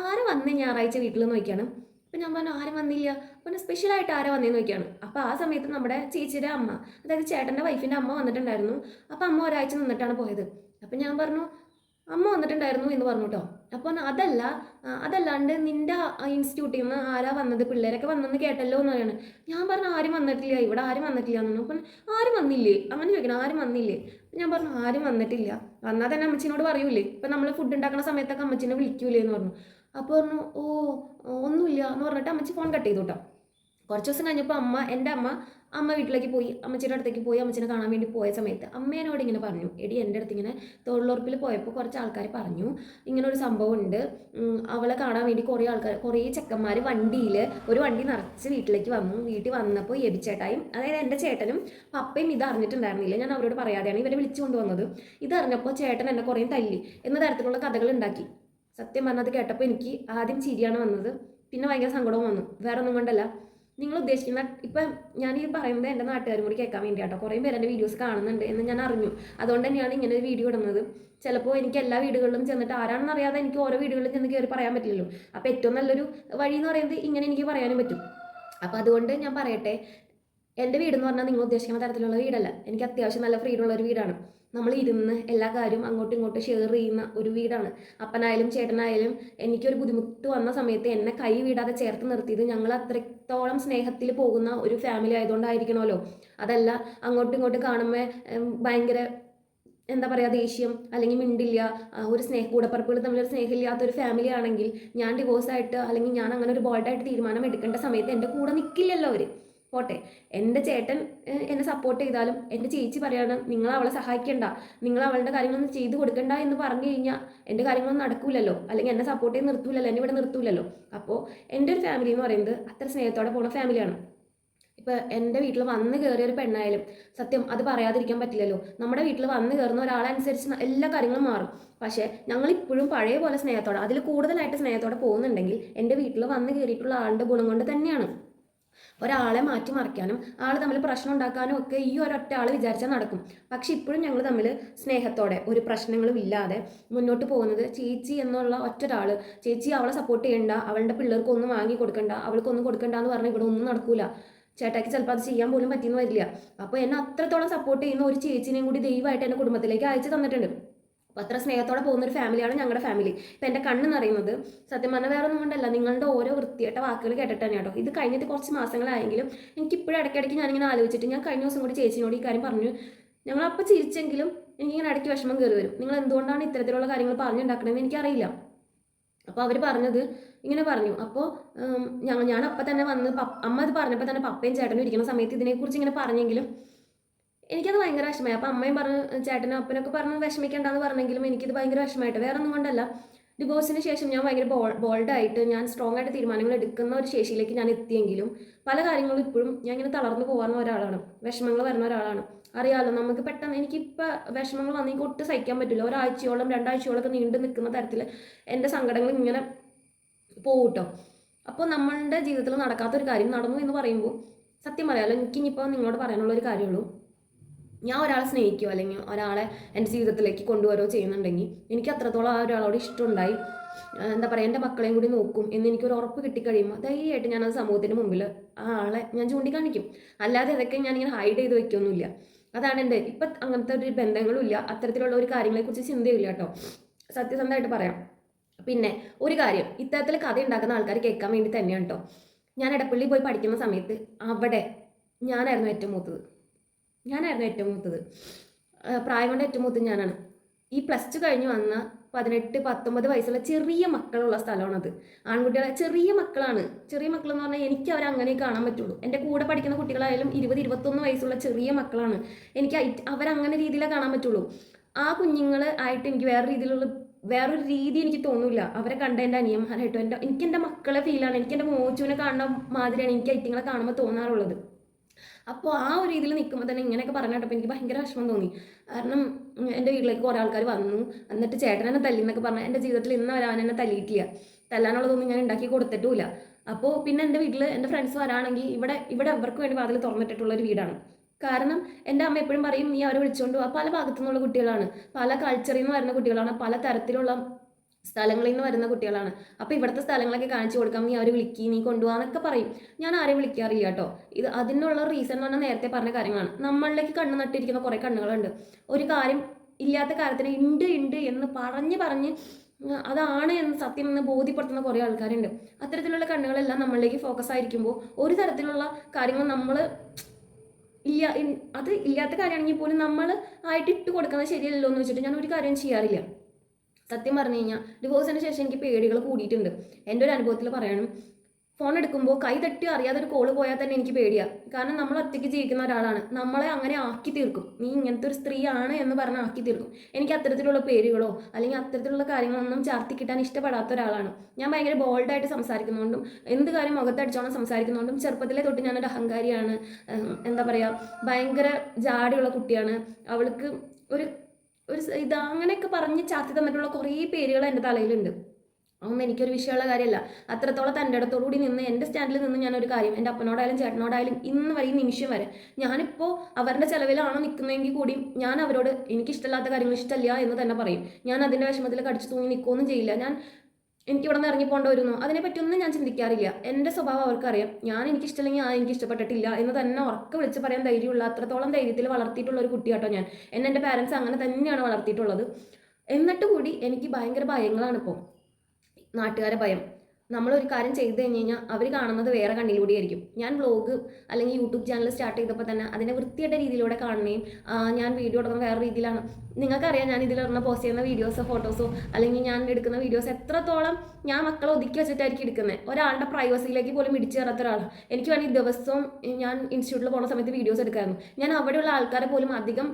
ആര് വന്നേ ഞായറാഴ്ച വീട്ടിൽ നിന്ന് നോക്കിയാണ്. അപ്പം ഞാൻ പറഞ്ഞു ആരും വന്നില്ല. പിന്നെ സ്പെഷ്യലായിട്ട് ആരാ വന്നേന്ന് നോക്കിയാണ്. അപ്പോൾ ആ സമയത്ത് നമ്മുടെ ചേച്ചിയുടെ അമ്മ, അതായത് ചേട്ടൻ്റെ വൈഫിൻ്റെ അമ്മ വന്നിട്ടുണ്ടായിരുന്നു. അപ്പോൾ അമ്മ ഒരാഴ്ച നിന്നിട്ടാണ് പോയത്. അപ്പം ഞാൻ പറഞ്ഞു അമ്മ വന്നിട്ടുണ്ടായിരുന്നു എന്ന് പറഞ്ഞു കേട്ടോ. അപ്പോൾ അതല്ലാണ്ട് നിൻ്റെ ഇൻസ്റ്റിറ്റ്യൂട്ടിൽ നിന്ന് ആരാ വന്നത്, പിള്ളേരൊക്കെ വന്നെന്ന് കേട്ടല്ലോ എന്ന് പറയാണ്. ഞാൻ പറഞ്ഞു ആരും വന്നിട്ടില്ല, ഇവിടെ ആരും വന്നിട്ടില്ല എന്ന്. അപ്പം ആരും വന്നില്ലേ അങ്ങനെ ചോദിക്കണം, ആരും വന്നില്ലേ. ഞാൻ പറഞ്ഞു ആരും വന്നിട്ടില്ല, വന്നാൽ തന്നെ അമ്മച്ചിനോട് പറയൂലേ. ഇപ്പം നമ്മൾ ഫുഡ് ഉണ്ടാക്കുന്ന സമയത്തൊക്കെ അമ്മച്ചിനെ വിളിക്കൂലേ എന്ന് പറഞ്ഞു. അപ്പോൾ പറഞ്ഞു ഒന്നുമില്ല എന്ന് പറഞ്ഞിട്ട് അമ്മച്ചി ഫോൺ കട്ട് ചെയ്തു കേട്ടോ. കുറച്ച് ദിവസം കഴിഞ്ഞപ്പോൾ എൻ്റെ അമ്മ വീട്ടിലേക്ക് പോയി, അമ്മച്ചിയുടെ അടുത്തേക്ക് പോയി അമ്മച്ചിനെ കാണാൻ വേണ്ടി പോയ സമയത്ത് അമ്മേനോട് ഇങ്ങനെ പറഞ്ഞു, എടി എൻ്റെ അടുത്ത് ഇങ്ങനെ തൊഴിലുറപ്പിൽ പോയപ്പോൾ കുറച്ച് ആൾക്കാർ പറഞ്ഞു ഇങ്ങനെ ഒരു സംഭവം ഉണ്ട്, അവളെ കാണാൻ വേണ്ടി കുറേ ചെക്കന്മാർ ഒരു വണ്ടി നിറച്ച് വീട്ടിലേക്ക് വന്നു. വീട്ടിൽ വന്നപ്പോൾ എബിച്ചേട്ടായും, അതായത് എൻ്റെ ചേട്ടനും പപ്പയും ഇത് അറിഞ്ഞിട്ടുണ്ടായിരുന്നില്ല. ഞാൻ അവരോട് പറയാതെയാണ് ഇവരെ വിളിച്ചു കൊണ്ടുവന്നത്. ഇതറിഞ്ഞപ്പോൾ ചേട്ടൻ എന്നെ കുറേ തല്ലി എന്ന തരത്തിലുള്ള കഥകൾ ഉണ്ടാക്കി. സത്യം പറഞ്ഞത് കേട്ടപ്പോൾ എനിക്ക് ആദ്യം ചിരിയാണ് വന്നത്, പിന്നെ ഭയങ്കര സങ്കടവും വന്നു. വേറെ ഒന്നും കൊണ്ടല്ല, നിങ്ങൾ ഉദ്ദേശിക്കുന്ന ഇപ്പം ഞാൻ ഈ പറയുന്നത് എൻ്റെ നാട്ടുകാരും കൂടി കേൾക്കാൻ വേണ്ടിയാട്ടോ. കുറേ പേര് എൻ്റെ വീഡിയോസ് കാണുന്നുണ്ട് എന്ന് ഞാൻ അറിഞ്ഞു. അതുകൊണ്ട് തന്നെയാണ് ഇങ്ങനെ ഒരു വീഡിയോ ഇടുന്നത്. ചിലപ്പോൾ എനിക്ക് എല്ലാ വീടുകളിലും ചെന്നിട്ട് ആരാണെന്ന് അറിയാതെ എനിക്ക് ഓരോ വീടുകളിലും ചെന്ന് കയറി പറയാൻ പറ്റില്ലല്ലോ. അപ്പോൾ ഏറ്റവും നല്ലൊരു വഴി എന്ന് പറയുന്നത് ഇങ്ങനെ എനിക്ക് പറയാനും പറ്റും. അപ്പോൾ അതുകൊണ്ട് ഞാൻ പറയട്ടെ, എൻ്റെ വീടെന്ന് പറഞ്ഞാൽ നിങ്ങൾ ഉദ്ദേശിക്കുന്ന തരത്തിലുള്ള വീടല്ല. എനിക്ക് അത്യാവശ്യം നല്ല ഫ്രീഡം ഉള്ള ഒരു വീടാണ്. നമ്മൾ ഇരുന്ന് എല്ലാ കാര്യവും അങ്ങോട്ടും ഇങ്ങോട്ടും ഷെയർ ചെയ്യുന്ന ഒരു വീടാണ്. അപ്പനായാലും ചേട്ടനായാലും എനിക്കൊരു ബുദ്ധിമുട്ട് വന്ന സമയത്ത് എന്നെ കൈ വിടാതെ ചേർത്ത് നിർത്തിയത് ഞങ്ങൾ അത്രത്തോളം സ്നേഹത്തിൽ പോകുന്ന ഒരു ഫാമിലി ആയതുകൊണ്ടായിരിക്കണമല്ലോ. അതല്ല അങ്ങോട്ടും ഇങ്ങോട്ടും കാണുമ്പോൾ ഭയങ്കര എന്താ പറയുക, ദേഷ്യം അല്ലെങ്കിൽ മിണ്ടില്ല, ഒരു കൂടപ്പറപ്പുകൾ തമ്മിലൊരു സ്നേഹമില്ലാത്തൊരു ഫാമിലി ആണെങ്കിൽ ഞാൻ ഡിവോഴ്സായിട്ട് അല്ലെങ്കിൽ ഞാൻ അങ്ങനെ ഒരു ബോൾഡായിട്ട് തീരുമാനം എടുക്കേണ്ട സമയത്ത് എൻ്റെ കൂടെ നിൽക്കില്ലല്ലോ അവർ. പോട്ടെ, എൻ്റെ ചേട്ടൻ എന്നെ സപ്പോർട്ട് ചെയ്താലും എൻ്റെ ചേച്ചി പറയാണ് നിങ്ങൾ അവളെ സഹായിക്കണ്ട, നിങ്ങൾ അവളുടെ കാര്യങ്ങളൊന്നും ചെയ്തു കൊടുക്കണ്ട എന്ന് പറഞ്ഞു കഴിഞ്ഞാൽ എൻ്റെ കാര്യങ്ങളൊന്നും നടക്കൂലല്ലോ, അല്ലെങ്കിൽ എന്നെ സപ്പോർട്ട് ചെയ്ത് നിർത്തൂലല്ലോ, എന്നെ ഇവിടെ നിർത്തൂലല്ലോ. അപ്പോൾ എൻ്റെ ഒരു ഫാമിലി എന്ന് പറയുന്നത് അത്ര സ്നേഹത്തോടെ പോകുന്ന ഫാമിലിയാണ്. ഇപ്പോൾ എൻ്റെ വീട്ടിൽ വന്ന് കയറിയ ഒരു പെണ്ണായാലും സത്യം അത് പറയാതിരിക്കാൻ പറ്റില്ലല്ലോ. നമ്മുടെ വീട്ടിൽ വന്ന് കയറുന്ന ഒരാളനുസരിച്ച് എല്ലാ കാര്യങ്ങളും മാറും. പക്ഷേ ഞങ്ങളിപ്പോഴും പഴയ പോലെ സ്നേഹത്തോടെ, അതിൽ കൂടുതലായിട്ട് സ്നേഹത്തോടെ പോകുന്നുണ്ടെങ്കിൽ എൻ്റെ വീട്ടിൽ വന്ന് കയറിയിട്ടുള്ള ആളുടെ ഗുണം കൊണ്ട് തന്നെയാണ്. ഒരാളെ മാറ്റിമറിക്കാനും ആൾ തമ്മിൽ പ്രശ്നം ഉണ്ടാക്കാനും ഒക്കെ ഈ ഒരൊറ്റ ആൾ വിചാരിച്ചാൽ നടക്കും. പക്ഷെ ഇപ്പോഴും ഞങ്ങൾ തമ്മിൽ സ്നേഹത്തോടെ ഒരു പ്രശ്നങ്ങളും ഇല്ലാതെ മുന്നോട്ട് പോകുന്നത് ചേച്ചി എന്നുള്ള ഒറ്റൊരാൾ. ചേച്ചി അവളെ സപ്പോർട്ട് ചെയ്യണ്ട, അവളുടെ പിള്ളേർക്കൊന്നും വാങ്ങി കൊടുക്കണ്ട, അവൾക്കൊന്നും കൊടുക്കണ്ട എന്ന് പറഞ്ഞാൽ ഇവിടെ ഒന്നും നടക്കൂല. ചേട്ടാക്ക് ചിലപ്പോൾ അത് ചെയ്യാൻ പോലും പറ്റിയെന്ന് വരില്ല. അപ്പോൾ എന്നെ അത്രത്തോളം സപ്പോർട്ട് ചെയ്യുന്ന ഒരു ചേച്ചിനെയും കൂടി ദൈവമായിട്ട് എൻ്റെ കുടുംബത്തിലേക്ക് അയച്ചു തന്നിട്ടുണ്ട്. അപ്പോൾ അത്ര സ്നേഹത്തോടെ പോകുന്ന ഒരു ഫാമിലിയാണ് ഞങ്ങളുടെ ഫാമിലി. ഇപ്പം എൻ്റെ കണ്ണെന്ന് പറയുന്നത് സത്യം പറഞ്ഞാൽ വേറെ ഒന്നും കൊണ്ടല്ല, നിങ്ങളുടെ ഓരോ വൃത്തിയായിട്ട വാക്കുകൾ കേട്ടിട്ട് തന്നെ കേട്ടോ. ഇത് കഴിഞ്ഞിട്ട് കുറച്ച് മാസങ്ങളായെങ്കിലും എനിക്കിപ്പോഴും ഇടയ്ക്കിടയ്ക്ക് ഞാനിങ്ങനെ ആലോചിച്ചിട്ട്, ഞാൻ കഴിഞ്ഞ ദിവസം കൂടി ചേച്ചിനോട് ഈ കാര്യം പറഞ്ഞു. ഞങ്ങളപ്പോൾ ചിരിച്ചെങ്കിലും എനിക്കിങ്ങനെ ഇടയ്ക്ക് വിഷമം കയറി വരും. നിങ്ങൾ എന്തുകൊണ്ടാണ് ഇത്തരത്തിലുള്ള കാര്യങ്ങൾ പറഞ്ഞുണ്ടാക്കണമെന്ന് എനിക്കറിയില്ല. അപ്പോൾ അവർ പറഞ്ഞത് ഇങ്ങനെ പറഞ്ഞു. അപ്പോൾ ഞാൻ അപ്പം തന്നെ വന്ന് അമ്മ അത് പറഞ്ഞപ്പോൾ തന്നെ പപ്പയും ചേട്ടനും ഇരിക്കുന്ന സമയത്ത് ഇതിനെക്കുറിച്ച് ഇങ്ങനെ പറഞ്ഞെങ്കിലും എനിക്കത് ഭയങ്കര വിഷമമായി. അപ്പം അമ്മയും പറഞ്ഞു, ചേട്ടനും അപ്പനൊക്കെ പറഞ്ഞ് വിഷമിക്കേണ്ടെന്ന് പറഞ്ഞെങ്കിലും എനിക്കിത് ഭയങ്കര വിഷമമായിട്ട്. വേറെ ഒന്നും കൊണ്ടല്ല, ഡിവോഴ്സിന് ശേഷം ഞാൻ ഭയങ്കര ബോൾഡായിട്ട് ഞാൻ സ്ട്രോങ് ആയിട്ട് തീരുമാനങ്ങൾ എടുക്കുന്ന ഒരു ശേഷിയിലേക്ക് ഞാൻ എത്തിയെങ്കിലും പല കാര്യങ്ങളും ഇപ്പോഴും ഞാൻ ഇങ്ങനെ തളർന്നു പോകുന്ന ഒരാളാണ്, വിഷമങ്ങൾ വരുന്ന ഒരാളാണ്. അറിയാമല്ലോ, നമുക്ക് പെട്ടെന്ന് എനിക്കിപ്പോൾ വിഷമങ്ങൾ വന്നെങ്കിൽ ഒട്ടും സഹിക്കാൻ പറ്റില്ല. ഒരാഴ്ചയോളം 2 ആഴ്ചയോളമൊക്കെ നീണ്ടു നിൽക്കുന്ന തരത്തിൽ എൻ്റെ സങ്കടങ്ങൾ ഇങ്ങനെ പോകട്ടോ. അപ്പോൾ നമ്മളുടെ ജീവിതത്തിൽ നടക്കാത്തൊരു കാര്യം നടന്നു എന്ന് പറയുമ്പോൾ സത്യം പറയാമല്ലോ, എനിക്കിനിപ്പോൾ നിങ്ങളോട് പറയാനുള്ളൊരു കാര്യമുള്ളൂ. ഞാൻ ഒരാളെ സ്നേഹിക്കുകയോ അല്ലെങ്കിൽ ഒരാളെ എൻ്റെ ജീവിതത്തിലേക്ക് കൊണ്ടുവരുകയോ ചെയ്യുന്നുണ്ടെങ്കിൽ എനിക്ക് അത്രത്തോളം ആ ഒരാളോട് ഇഷ്ടമുണ്ടായി, എന്താ പറയുക, എൻ്റെ മക്കളെയും കൂടി നോക്കും എന്ന് എനിക്കൊരു ഉറപ്പ് കിട്ടിക്കഴിയുമ്പോൾ ധൈര്യമായിട്ട് ഞാനത് സമൂഹത്തിന് മുമ്പിൽ ആ ആളെ ഞാൻ ചൂണ്ടിക്കാണിക്കും. അല്ലാതെ ഇതൊക്കെ ഞാനിങ്ങനെ ഹൈഡ് ചെയ്ത് വയ്ക്കൊന്നുമില്ല. അതാണ് എൻ്റെ ഇപ്പം അങ്ങനത്തെ ഒരു ബന്ധങ്ങളും ഇല്ല, അത്തരത്തിലുള്ള ഒരു കാര്യങ്ങളെക്കുറിച്ച് ചിന്തയില്ല കേട്ടോ, സത്യസന്ധമായിട്ട് പറയാം. പിന്നെ ഒരു കാര്യം, ഇത്തരത്തിൽ കഥ ഉണ്ടാക്കുന്ന ആൾക്കാർ കേൾക്കാൻ വേണ്ടി തന്നെയാണ് കേട്ടോ. ഞാൻ എടപ്പള്ളി പോയി പഠിക്കുന്ന സമയത്ത് അവിടെ ഞാനായിരുന്നു ഏറ്റവും മൂത്തത്. പ്രായം കൊണ്ട് ഏറ്റവും മൂത്ത ഞാനാണ്. ഈ +2 കഴിഞ്ഞ് വന്ന 18-19 വയസ്സുള്ള ചെറിയ മക്കളുള്ള സ്ഥലമാണത്. ആൺകുട്ടികളെ ചെറിയ മക്കളാണ്. ചെറിയ മക്കളെന്ന് പറഞ്ഞാൽ എനിക്ക് അവരങ്ങനെ കാണാൻ പറ്റുള്ളൂ. എൻ്റെ കൂടെ പഠിക്കുന്ന കുട്ടികളായാലും 20-21 വയസ്സുള്ള ചെറിയ മക്കളാണ്. എനിക്ക് അവരങ്ങനെ രീതിയിലേ കാണാൻ പറ്റുള്ളൂ. ആ കുഞ്ഞുങ്ങൾ ആയിട്ട് എനിക്ക് വേറൊരു രീതി എനിക്ക് തോന്നില്ല. അവരെ കണ്ട എൻ്റെ അനിയന്മാരായിട്ടോ എനിക്ക് എൻ്റെ മക്കളെ ഫീലാണ്. എനിക്ക് എൻ്റെ മോച്ചുവിനെ കാണുന്ന മാതിരിയാണ് എനിക്ക് ഐറ്റിങ്ങളെ കാണുമ്പോൾ തോന്നാറുള്ളത്. അപ്പോൾ ആ ഒരു രീതിയിൽ നിൽക്കുമ്പോൾ തന്നെ ഇങ്ങനെയൊക്കെ പറഞ്ഞിട്ടപ്പോൾ എനിക്ക് ഭയങ്കര വിഷമം തോന്നി. കാരണം എൻ്റെ വീട്ടിലേക്ക് കുറേ ആൾക്കാർ വന്നു, എന്നിട്ട് ചേട്ടനെന്നെ തല്ലി എന്നൊക്കെ പറഞ്ഞാൽ എൻ്റെ ജീവിതത്തിൽ ഇന്ന് വരെ അവൻ എന്നെ തല്ലിയിട്ടില്ല. തല്ലാനുള്ളതൊന്നും ഞാൻ ഉണ്ടാക്കി കൊടുത്തിട്ടുമില്ല. അപ്പോൾ പിന്നെ എൻ്റെ വീട്ടിൽ എൻ്റെ ഫ്രണ്ട്സ് വരാണെങ്കിൽ ഇവിടെ അവർക്ക് വേണ്ടി വാതിൽ തുറന്നിട്ടിട്ടുള്ളൊരു വീടാണ്. കാരണം എൻ്റെ അമ്മ എപ്പോഴും പറയും, നീ അവരെ വിളിച്ചുകൊണ്ട് പോവാ. പല ഭാഗത്തു നിന്നുള്ള കുട്ടികളാണ്, പല കൾച്ചറിൽ നിന്ന് വരുന്ന കുട്ടികളാണ്, പല തരത്തിലുള്ള സ്ഥലങ്ങളിൽ നിന്ന് വരുന്ന കുട്ടികളാണ്. അപ്പോൾ ഇവിടുത്തെ സ്ഥലങ്ങളൊക്കെ കാണിച്ചു കൊടുക്കാം, നീ അവരെ വിളിക്കി, നീ കൊണ്ടുപോകാന്നൊക്കെ പറയും. ഞാൻ ആരെയും വിളിക്കാറില്ല കേട്ടോ. അതിനുള്ള റീസൺ എന്ന് പറഞ്ഞാൽ നേരത്തെ പറഞ്ഞ കാര്യങ്ങളാണ്. നമ്മളിലേക്ക് കണ്ണ് നട്ടിരിക്കുന്ന കുറേ കണ്ണുകളുണ്ട്. ഒരു കാര്യം ഇല്ലാത്ത കാര്യത്തിന് ഉണ്ട് എന്ന് പറഞ്ഞ് അതാണ് എന്ന് സത്യം എന്ന് ബോധ്യപ്പെടുത്തുന്ന കുറേ ആൾക്കാരുണ്ട്. അത്തരത്തിലുള്ള കണ്ണുകളെല്ലാം നമ്മളിലേക്ക് ഫോക്കസ് ആയിരിക്കുമ്പോൾ ഒരു തരത്തിലുള്ള കാര്യങ്ങൾ നമ്മൾ അത് ഇല്ലാത്ത കാര്യമാണെങ്കിൽ പോലും നമ്മൾ ആയിട്ട് ഇട്ട് കൊടുക്കുന്നത് ശരിയല്ലല്ലോ എന്ന് വെച്ചിട്ട് ഞാൻ ഒരു കാര്യം ചെയ്യാറില്ല. സത്യം പറഞ്ഞു കഴിഞ്ഞാൽ ഡിവോഴ്സിന് ശേഷം എനിക്ക് പേടികൾ കൂടിയിട്ടുണ്ട്. എൻ്റെ ഒരു അനുഭവത്തിൽ പറയണം, ഫോൺ എടുക്കുമ്പോൾ കൈ തട്ടി അറിയാതെ ഒരു കോള് പോയാൽ തന്നെ എനിക്ക് പേടിയാണ്. കാരണം നമ്മൾ ഒറ്റയ്ക്ക് ജീവിക്കുന്ന ഒരാളാണ്, നമ്മളെ അങ്ങനെ ആക്കി തീർക്കും. നീ ഇങ്ങനത്തെ ഒരു സ്ത്രീയാണ് എന്ന് പറഞ്ഞ് ആക്കി തീർക്കും. എനിക്ക് അത്തരത്തിലുള്ള പേരുകളോ അല്ലെങ്കിൽ അത്തരത്തിലുള്ള കാര്യങ്ങളൊന്നും ചാർത്തി കിട്ടാൻ ഇഷ്ടപ്പെടാത്ത ഒരാളാണ് ഞാൻ. ഭയങ്കര ബോൾഡായിട്ട് സംസാരിക്കുന്നതുകൊണ്ടും എന്ത് കാര്യം മുഖത്തടിച്ചോണം സംസാരിക്കുന്നതുകൊണ്ടും ചെറുപ്പത്തിലെ തൊട്ട് ഞാനൊരു അഹങ്കാരിയാണ്. എന്താ പറയുക, ഭയങ്കര ജാടിയുള്ള കുട്ടിയാണ്. അവൾക്ക് ഒരു അങ്ങനെയൊക്കെ പറഞ്ഞ് ചാർത്തി തന്നിട്ടുള്ള കുറേ പേരുകൾ എൻ്റെ തലയിലുണ്ട്. അതൊന്നും എനിക്കൊരു വിഷയമുള്ള കാര്യമല്ല. അത്രത്തോളം തൻ്റെ ഇടത്തോടുകൂടി നിന്ന് എൻ്റെ സ്റ്റാൻഡിൽ നിന്ന് ഞാനൊരു കാര്യം എൻ്റെ അപ്പനോടായാലും ചേട്ടനോടായാലും ഇന്ന് വരെ ഈ നിമിഷം വരെ ഞാനിപ്പോൾ അവരുടെ ചിലവിലാണോ നിൽക്കുന്നതെങ്കിൽ കൂടി ഞാൻ അവരോട് എനിക്കിഷ്ടമില്ലാത്ത കാര്യങ്ങൾ ഇഷ്ടമില്ല എന്ന് തന്നെ പറയും. ഞാൻ അതിൻ്റെ വിഷമത്തിൽ കടിച്ചു തൂങ്ങി നിൽക്കുകയൊന്നും ചെയ്യില്ല. എനിക്ക് ഇവിടെ നിന്ന് ഇറങ്ങിപ്പോണ്ട വരുന്നു അതിനെപ്പറ്റിയൊന്നും ഞാൻ ചിന്തിക്കാറില്ല. എൻ്റെ സ്വഭാവം അവർക്കറിയാം. എനിക്കിഷ്ടമില്ലെങ്കിൽ എനിക്ക് ഇഷ്ടപ്പെട്ടിട്ടില്ല എന്ന് തന്നെ ഉറക്കെ വിളിച്ച് പറയാൻ ധൈര്യമുള്ള അത്രത്തോളം ധൈര്യത്തിൽ വളർത്തിയിട്ടുള്ള ഒരു കുട്ടിയാട്ടോ ഞാൻ. എൻ്റെ പാരൻസ് അങ്ങനെ തന്നെയാണ് വളർത്തിയിട്ടുള്ളത്. എന്നിട്ട് കൂടി എനിക്ക് ഭയങ്കര ഭയങ്ങളാണ് ഇപ്പോൾ. നാട്ടുകാരെ ഭയം. നമ്മളൊരു കാര്യം ചെയ്തു കഴിഞ്ഞ് കഴിഞ്ഞാൽ അവർ കാണുന്നത് വേറെ കണ്ണിലൂടെ ആയിരിക്കും. ഞാൻ വ്ലോഗ് അല്ലെങ്കിൽ യൂട്യൂബ് ചാനൽ സ്റ്റാർട്ട് ചെയ്തപ്പോൾ തന്നെ അതിനെ വൃത്തിയായിട്ട രീതിയിലൂടെ കാണുകയും ഞാൻ വീഡിയോ എടുക്കുന്നത് വേറെ രീതിയിലാണ്. നിങ്ങൾക്കറിയാം, ഞാൻ ഇതിലിടുന്ന പോസ്റ്റ് ചെയ്യുന്ന വീഡിയോസോ ഫോട്ടോസോ അല്ലെങ്കിൽ ഞാൻ എടുക്കുന്ന വീഡിയോസ് എത്രത്തോളം ഞാൻ മക്കളെ ഒതുക്കി വെച്ചിട്ടായിരിക്കും എടുക്കുന്നത്. ഒരാളുടെ പ്രൈവസിയിലേക്ക് പോലും ഇടിച്ചു കയറാത്ത ഒരാളാണ്. എനിക്ക് വേണമെങ്കിൽ ദിവസവും ഞാൻ ഇൻസ്റ്റിറ്റ്യൂട്ടിൽ പോകുന്ന സമയത്ത് വീഡിയോസ് എടുക്കായിരുന്നു. ഞാൻ അവിടെയുള്ള ആൾക്കാരെ പോലും അധികം